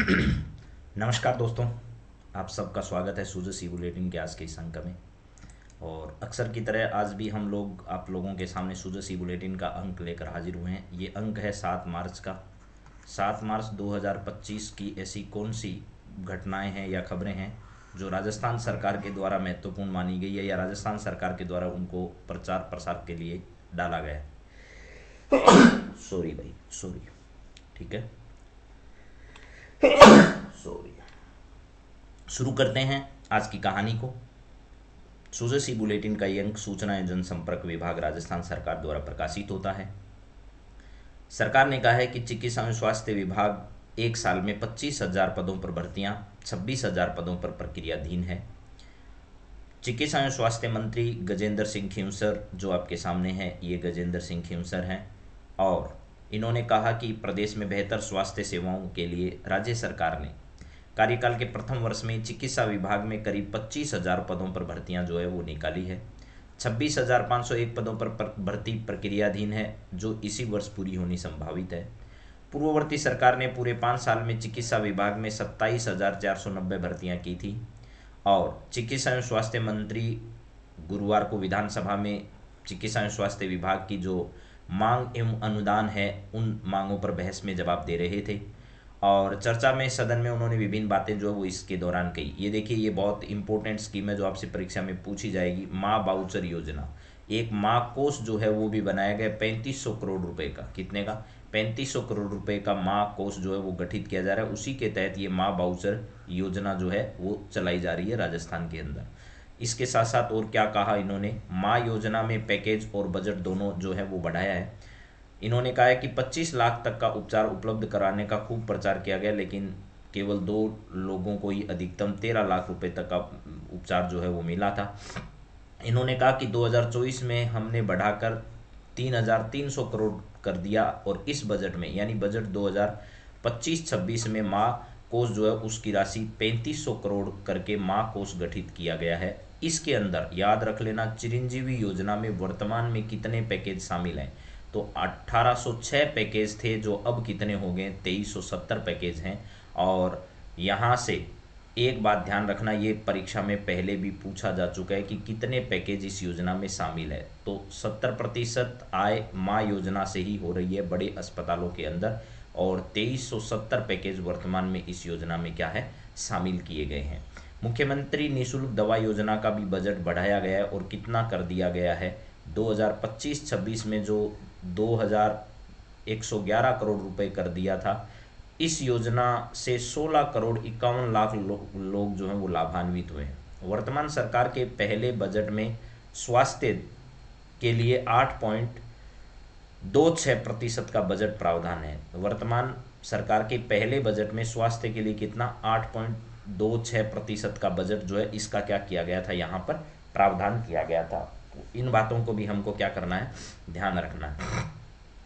नमस्कार दोस्तों, आप सबका स्वागत है सूझे सी बुलेटिन के आज के इस अंक में। और अक्सर की तरह आज भी हम लोग आप लोगों के सामने सूझे सी बुलेटिन का अंक लेकर हाजिर हुए हैं। ये अंक है 7 मार्च का। 7 मार्च 2025 की ऐसी कौन सी घटनाएं हैं या खबरें हैं जो राजस्थान सरकार के द्वारा महत्वपूर्ण मानी गई है या राजस्थान सरकार के द्वारा उनको प्रचार प्रसार के लिए डाला गया है। सॉरी भाई, सॉरी। ठीक है, सॉरी। शुरू करते हैं आज की कहानी को। सूझे सी बुलेटिन का ये अंक सूचना एवं जनसंपर्क विभाग राजस्थान सरकार द्वारा प्रकाशित होता है। सरकार ने कहा है कि चिकित्सा एवं स्वास्थ्य विभाग एक साल में 25,000 पदों पर भर्तियां, 26,000 पदों पर प्रक्रियाधीन है। चिकित्सा एवं स्वास्थ्य मंत्री गजेंद्र सिंह खींवसर जो आपके सामने हैं, ये गजेंद्र सिंह खींवसर हैं और इन्होंने कहा कि प्रदेश में बेहतर स्वास्थ्य सेवाओं के लिए राज्य सरकार ने कार्यकाल के प्रथम वर्ष में चिकित्सा विभाग में करीब 25,000 पदों पर भर्तियां जो है वो निकाली है। 26,501 पदों पर भर्ती प्रक्रियाधीन है जो इसी वर्ष पूरी होनी संभावित है। पूर्ववर्ती सरकार ने पूरे 5 साल में चिकित्सा विभाग में 27,490 भर्तियां की थी और चिकित्सा एवं स्वास्थ्य मंत्री गुरुवार को विधानसभा में चिकित्सा एवं स्वास्थ्य विभाग की जो मांग एवं अनुदान है उन मांगों पर बहस में जवाब दे रहे थे और चर्चा में सदन में उन्होंने विभिन्न बातें जो है वो इसके दौरान कही। ये देखिए, ये बहुत इंपॉर्टेंट स्कीम है जो आपसे परीक्षा में पूछी जाएगी। माँ बाउचर योजना, एक माँ कोष जो है वो भी बनाया गया 3500 करोड़ रुपए का। कितने का? 3500 करोड़ रुपए का माँ कोष जो है वो गठित किया जा रहा है। उसी के तहत ये माँ बाउचर योजना जो है वो चलाई जा रही है राजस्थान के अंदर। इसके साथ साथ और क्या कहा इन्होंने, माँ योजना में पैकेज और बजट दोनों जो है वो बढ़ाया है। इन्होंने कहा है कि 25 लाख तक का उपचार उपलब्ध कराने का खूब प्रचार किया गया, लेकिन केवल 2 लोगों को ही अधिकतम 13 लाख रुपए तक का उपचार जो है वो मिला था। इन्होंने कहा कि 2024 में हमने बढ़ाकर 3,300 करोड़ कर दिया और इस बजट में यानी बजट 2025-26 में माँ कोष जो है उसकी राशि 3500 करोड़ करके माँ कोष गठित किया गया है। इसके अंदर याद रख लेना, चिरंजीवी योजना में वर्तमान में कितने पैकेज शामिल हैं, तो 1806 पैकेज थे जो अब कितने हो गए, 2370 पैकेज हैं। और यहाँ से एक बात ध्यान रखना, ये परीक्षा में पहले भी पूछा जा चुका है कि कितने पैकेज इस योजना में शामिल है, तो 70% आय माँ योजना से ही हो रही है बड़े अस्पतालों के अंदर और 2370 पैकेज वर्तमान में इस योजना में क्या है, शामिल किए गए हैं। मुख्यमंत्री निःशुल्क दवा योजना का भी बजट बढ़ाया गया है और कितना कर दिया गया है, 2025-26 में जो 2,111 करोड़ रुपए कर दिया था, इस योजना से 16 करोड़ 51 लाख लोग जो हैं वो लाभान्वित हुए हैं। वर्तमान सरकार के पहले बजट में स्वास्थ्य के लिए 8.26% का बजट प्रावधान है। वर्तमान सरकार के पहले बजट में स्वास्थ्य के लिए कितना, 8.26% का बजट जो है इसका क्या किया गया था, यहाँ पर प्रावधान किया गया था। इन बातों को भी हमको क्या करना है, ध्यान रखना है।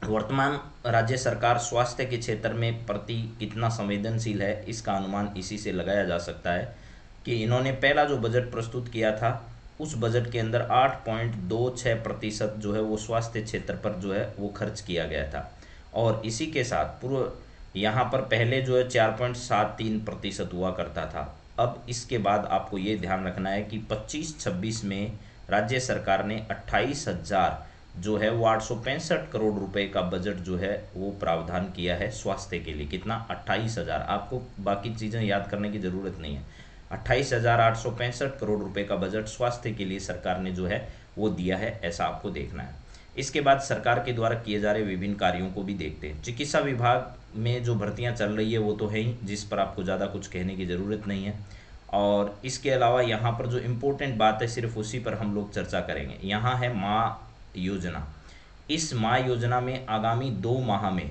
वर्तमान राज्य सरकार स्वास्थ्य के क्षेत्र में प्रति कितना संवेदनशील है, इसका अनुमान इसी से लगाया जा सकता है कि इन्होंने पहला जो बजट प्रस्तुत किया था उस बजट के अंदर 8.26% जो है वो स्वास्थ्य क्षेत्र पर जो है वो खर्च किया गया था और इसी के साथ पूर्व यहाँ पर पहले जो है 4.73% हुआ करता था। अब इसके बाद आपको ये ध्यान रखना है कि 25-26 में राज्य सरकार ने 28,000 जो है वो 865 करोड़ रुपए का बजट जो है वो प्रावधान किया है स्वास्थ्य के लिए। कितना, 28,000। आपको बाकी चीज़ें याद करने की ज़रूरत नहीं है। 28,865 करोड़ रुपए का बजट स्वास्थ्य के लिए सरकार ने जो है वो दिया है, ऐसा आपको देखना है। इसके बाद सरकार के द्वारा किए जा रहे विभिन्न कार्यों को भी देखते हैं। चिकित्सा विभाग में जो भर्तियाँ चल रही है वो तो है ही, जिस पर आपको ज़्यादा कुछ कहने की ज़रूरत नहीं है। और इसके अलावा यहाँ पर जो इम्पोर्टेंट बात है सिर्फ उसी पर हम लोग चर्चा करेंगे। यहाँ है माँ योजना। इस माँ योजना में आगामी 2 माह में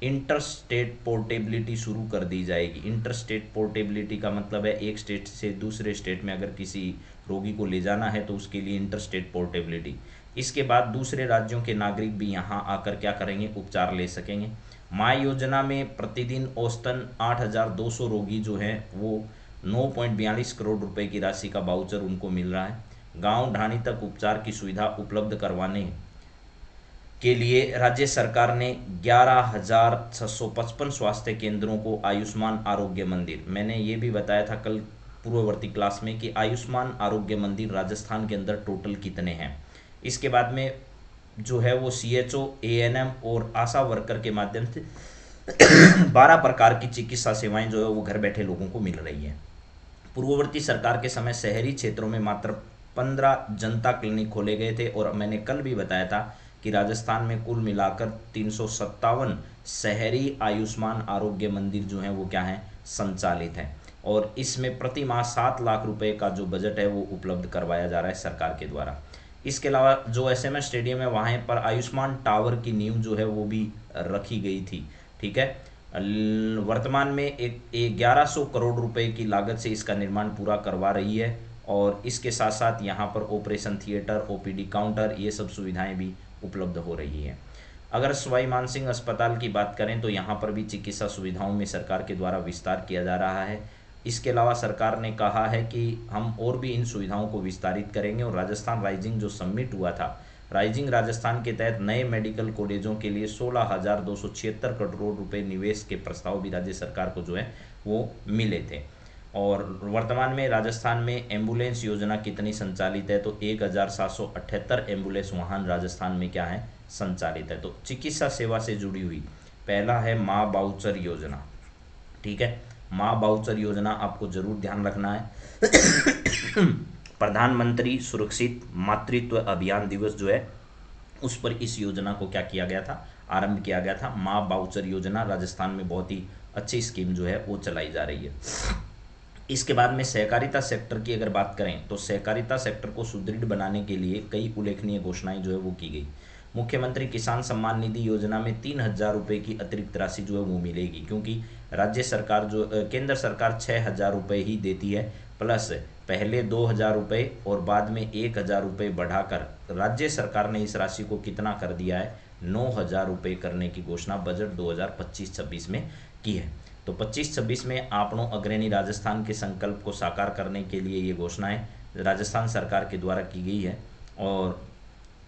इंटर स्टेट पोर्टेबिलिटी शुरू कर दी जाएगी। इंटर स्टेट पोर्टेबिलिटी का मतलब है एक स्टेट से दूसरे स्टेट में अगर किसी रोगी को ले जाना है तो उसके लिए इंटर स्टेट पोर्टेबिलिटी। इसके बाद दूसरे राज्यों के नागरिक भी यहाँ आकर क्या करेंगे, उपचार ले सकेंगे। माँ योजना में प्रतिदिन औसतन 8,200 रोगी जो हैं वो 9.42 करोड़ रुपए की राशि का वाउचर उनको मिल रहा है। गांव ढाणी तक उपचार की सुविधा उपलब्ध करवाने के लिए राज्य सरकार ने 11,655 स्वास्थ्य केंद्रों को आयुष्मान आरोग्य मंदिर, मैंने ये भी बताया था कल पूर्ववर्ती क्लास में कि आयुष्मान आरोग्य मंदिर राजस्थान के अंदर टोटल कितने हैं। इसके बाद में जो है वो CHO, ANM और आशा वर्कर के माध्यम से 12 प्रकार की चिकित्सा सेवाएं जो है वो घर बैठे लोगों को मिल रही हैं। पूर्ववर्ती सरकार के समय शहरी क्षेत्रों में मात्र 15 जनता क्लिनिक खोले गए थे और मैंने कल भी बताया था कि राजस्थान में कुल मिलाकर 357 शहरी आयुष्मान आरोग्य मंदिर जो हैं वो क्या हैं, संचालित हैं और इसमें प्रति माह 7 लाख रुपए का जो बजट है वो उपलब्ध करवाया जा रहा है सरकार के द्वारा। इसके अलावा जो SMS स्टेडियम है वहाँ पर आयुष्मान टावर की नींव जो है वो भी रखी गई थी। ठीक है, वर्तमान में 1100 करोड़ रुपए की लागत से इसका निर्माण पूरा करवा रही है और इसके साथ साथ यहाँ पर ऑपरेशन थिएटर, OPD काउंटर, ये सब सुविधाएं भी उपलब्ध हो रही हैं। अगर सवाई मानसिंह अस्पताल की बात करें तो यहाँ पर भी चिकित्सा सुविधाओं में सरकार के द्वारा विस्तार किया जा रहा है। इसके अलावा सरकार ने कहा है कि हम और भी इन सुविधाओं को विस्तारित करेंगे और राजस्थान राइजिंग जो समिट हुआ था, राइजिंग राजस्थान के तहत नए मेडिकल कॉलेजों के लिए 16,276 करोड़ रुपए निवेश के प्रस्ताव भी राज्य सरकार को जो है वो मिले थे। और वर्तमान में राजस्थान में एम्बुलेंस योजना कितनी संचालित है, तो 1,778 एम्बुलेंस वाहन राजस्थान में क्या है, संचालित है। तो चिकित्सा सेवा से जुड़ी हुई पहला है माँ बाउचर योजना। ठीक है, माँ बाउचर योजना आपको जरूर ध्यान रखना है। प्रधानमंत्री सुरक्षित मातृत्व अभियान दिवस जो है उस पर इस योजना को क्या किया गया था, आरंभ किया गया था। माँ बाउचर योजना राजस्थान में बहुत ही अच्छी स्कीम जो है वो चलाई जा रही है। इसके बाद में सहकारिता सेक्टर की अगर बात करें तो सहकारिता सेक्टर को सुदृढ़ बनाने के लिए कई उल्लेखनीय घोषणाएं जो है वो की गई। मुख्यमंत्री किसान सम्मान निधि योजना में 3,000 रुपये की अतिरिक्त राशि जो है वो मिलेगी, क्योंकि राज्य सरकार जो केंद्र सरकार 6,000 रुपये ही देती है, प्लस पहले 2,000 रुपये और बाद में 1,000 रुपये बढ़ाकर राज्य सरकार ने इस राशि को कितना कर दिया है, 9,000 रुपये करने की घोषणा बजट 2025-26 में की है। तो 25-26 में आपनों अग्रणी राजस्थान के संकल्प को साकार करने के लिए ये घोषणाएं राजस्थान सरकार के द्वारा की गई है। और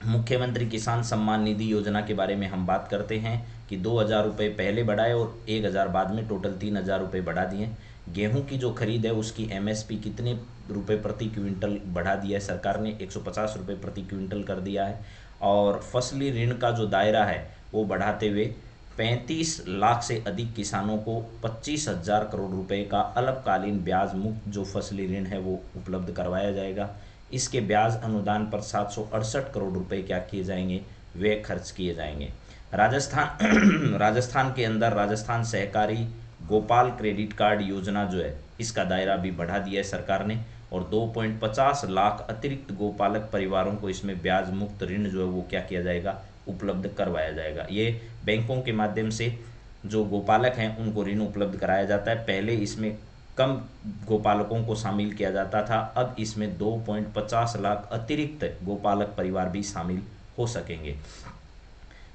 मुख्यमंत्री किसान सम्मान निधि योजना के बारे में हम बात करते हैं कि 2,000 रुपये पहले बढ़ाए और 1,000 बाद में टोटल 3,000 रुपये बढ़ा दिए। गेहूं की जो खरीद है उसकी MSP कितने रुपये प्रति क्विंटल बढ़ा दिया है सरकार ने, 150 रुपये प्रति क्विंटल कर दिया है। और फसली ऋण का जो दायरा है वो बढ़ाते हुए 35 लाख से अधिक किसानों को 25,000 करोड़ रुपए का अल्पकालीन ब्याज मुक्त जो फसली ऋण है वो उपलब्ध करवाया जाएगा। इसके ब्याज अनुदान पर 768 करोड़ रुपए क्या किए जाएंगे, वे खर्च किए जाएंगे। राजस्थान के अंदर राजस्थान सहकारी गोपाल क्रेडिट कार्ड योजना जो है इसका दायरा भी बढ़ा दिया है सरकार ने और 2.50 लाख अतिरिक्त गोपालक परिवारों को इसमें ब्याज मुक्त ऋण जो है वो क्या किया जाएगा, उपलब्ध करवाया जाएगा। ये बैंकों के माध्यम से जो गोपालक हैं उनको ऋण उपलब्ध कराया जाता है। पहले इसमें कम गोपालकों को शामिल किया जाता था, अब इसमें 2.50 लाख अतिरिक्त गोपालक परिवार भी शामिल हो सकेंगे।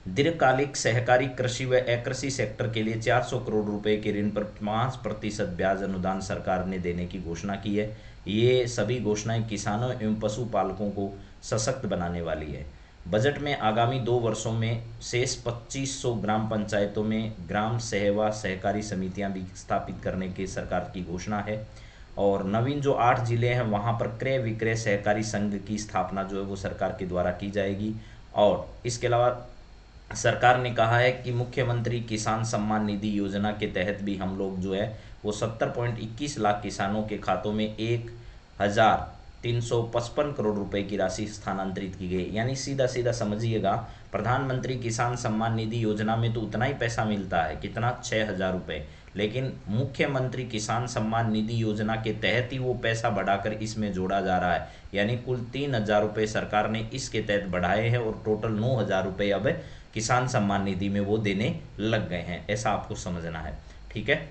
दीर्घकालिक सहकारी कृषि व अकृषि सेक्टर के लिए 400 करोड़ रुपए के ऋण पर 5% ब्याज अनुदान सरकार ने देने की घोषणा की है। ये सभी घोषणाएं किसानों एवं पशुपालकों को सशक्त बनाने वाली है। बजट में आगामी 2 वर्षों में शेष 2500 ग्राम पंचायतों में ग्राम सेवा सहकारी समितियां भी स्थापित करने की सरकार की घोषणा है। और नवीन जो 8 जिले हैं वहां पर क्रय विक्रय सहकारी संघ की स्थापना जो है वो सरकार के द्वारा की जाएगी। और इसके अलावा सरकार ने कहा है कि मुख्यमंत्री किसान सम्मान निधि योजना के तहत भी हम लोग जो है वो 70.21 लाख किसानों के खातों में 1,355 करोड़ रुपए की राशि स्थानांतरित की गई। यानी सीधा सीधा समझिएगा, प्रधानमंत्री किसान सम्मान निधि योजना में तो उतना ही पैसा मिलता है, कितना, 6,000 रुपये, लेकिन मुख्यमंत्री किसान सम्मान निधि योजना के तहत ही वो पैसा बढ़ाकर इसमें जोड़ा जा रहा है। यानी कुल 3,000 रुपये सरकार ने इसके तहत बढ़ाए हैं और टोटल 9,000 रुपये अब किसान सम्मान निधि में वो देने लग गए हैं, ऐसा आपको समझना है। ठीक है,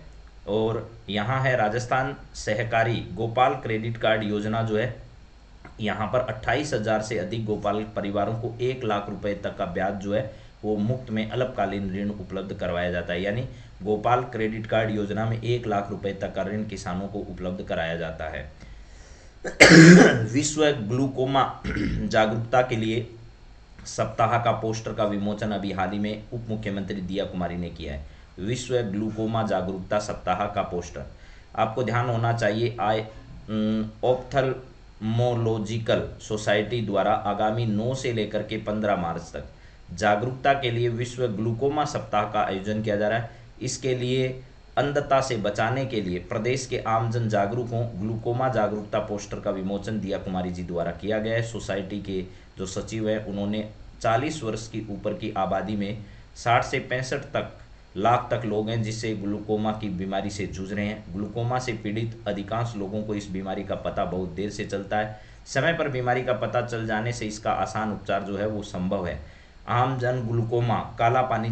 और यहाँ है राजस्थान सहकारी गोपाल क्रेडिट कार्ड योजना जो है, यहाँ पर 28,000 से अधिक गोपाल परिवारों को 1 लाख रुपए तक का ब्याज जो है वो मुफ्त में अल्पकालीन ऋण उपलब्ध करवाया जाता है। यानी गोपाल क्रेडिट कार्ड योजना में 1 लाख रुपए तक का ऋण किसानों को उपलब्ध कराया जाता है। विश्व ग्लूकोमा जागरूकता के लिए सप्ताह का पोस्टर का विमोचन अभी हाल ही में उप मुख्यमंत्री दिया कुमारी ने किया है। विश्व ग्लूकोमा जागरूकता सप्ताह का पोस्टर, आपको ध्यान होना चाहिए, ऑप्थल्मोलॉजिकल सोसाइटी द्वारा आगामी 9 से लेकर के 15 मार्च तक जागरूकता के लिए विश्व ग्लूकोमा सप्ताह का आयोजन किया जा रहा है। इसके लिए अंधता से बचाने के लिए प्रदेश के आमजन जागरूक हों, ग्लूकोमा जागरूकता पोस्टर का विमोचन दिया कुमारी जी द्वारा किया गया है। सोसाइटी के जो सचिव हैं उन्होंने 40 वर्ष की ऊपर की आबादी में 60 से 65 लाख तक लोग हैं जिससे ग्लूकोमा की बीमारी से जूझ रहे हैं। ग्लूकोमा से पीड़ित अधिकांश लोगों को इस बीमारी का पता बहुत देर से चलता है। समय पर बीमारी का पता चल जाने से इसका आसान उपचार जो है वो संभव है। आम जन ग्लूकोमा काला पानी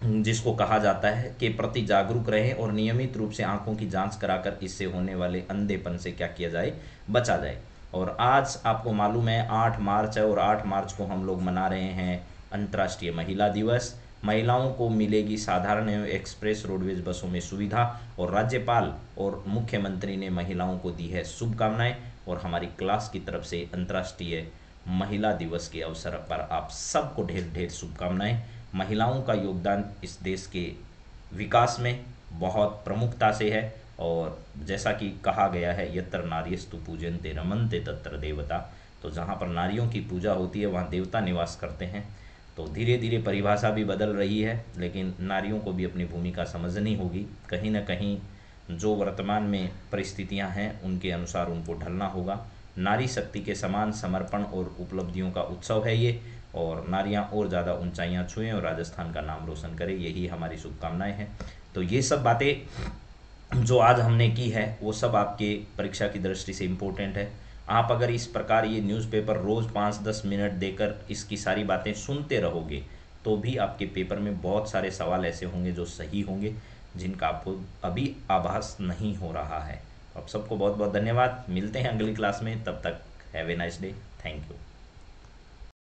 जिसको कहा जाता है के प्रति जागरूक रहें और नियमित रूप से आंखों की जांच कराकर इससे होने वाले अंधेपन से क्या किया जाए, बचा जाए। और आज आपको मालूम है 8 मार्च है और 8 मार्च को हम लोग मना रहे हैं अंतर्राष्ट्रीय महिला दिवस। महिलाओं को मिलेगी साधारण एवं एक्सप्रेस रोडवेज बसों में सुविधा और राज्यपाल और मुख्यमंत्री ने महिलाओं को दी है शुभकामनाएं। और हमारी क्लास की तरफ से अंतर्राष्ट्रीय महिला दिवस के अवसर पर आप सबको ढेर ढेर शुभकामनाएं। महिलाओं का योगदान इस देश के विकास में बहुत प्रमुखता से है और जैसा कि कहा गया है यत्र नार्यस्तु पूजन्ते रमन्ते तत्र देवता, तो जहाँ पर नारियों की पूजा होती है वहाँ देवता निवास करते हैं। तो धीरे धीरे परिभाषा भी बदल रही है, लेकिन नारियों को भी अपनी भूमिका समझनी होगी। कहीं ना कहीं जो वर्तमान में परिस्थितियां हैं उनके अनुसार उनको ढलना होगा। नारी शक्ति के समान समर्पण और उपलब्धियों का उत्सव है ये, और नारियां और ज़्यादा ऊंचाइयां छुएं और राजस्थान का नाम रोशन करें, यही हमारी शुभकामनाएं हैं। तो ये सब बातें जो आज हमने की है वो सब आपके परीक्षा की दृष्टि से इम्पोर्टेंट है। आप अगर इस प्रकार ये न्यूज़पेपर रोज़ 5-10 मिनट देकर इसकी सारी बातें सुनते रहोगे तो भी आपके पेपर में बहुत सारे सवाल ऐसे होंगे जो सही होंगे, जिनका आपको अभी आभास नहीं हो रहा है। आप सबको बहुत बहुत धन्यवाद। मिलते हैं अगली क्लास में, तब तक have a nice day. Thank you.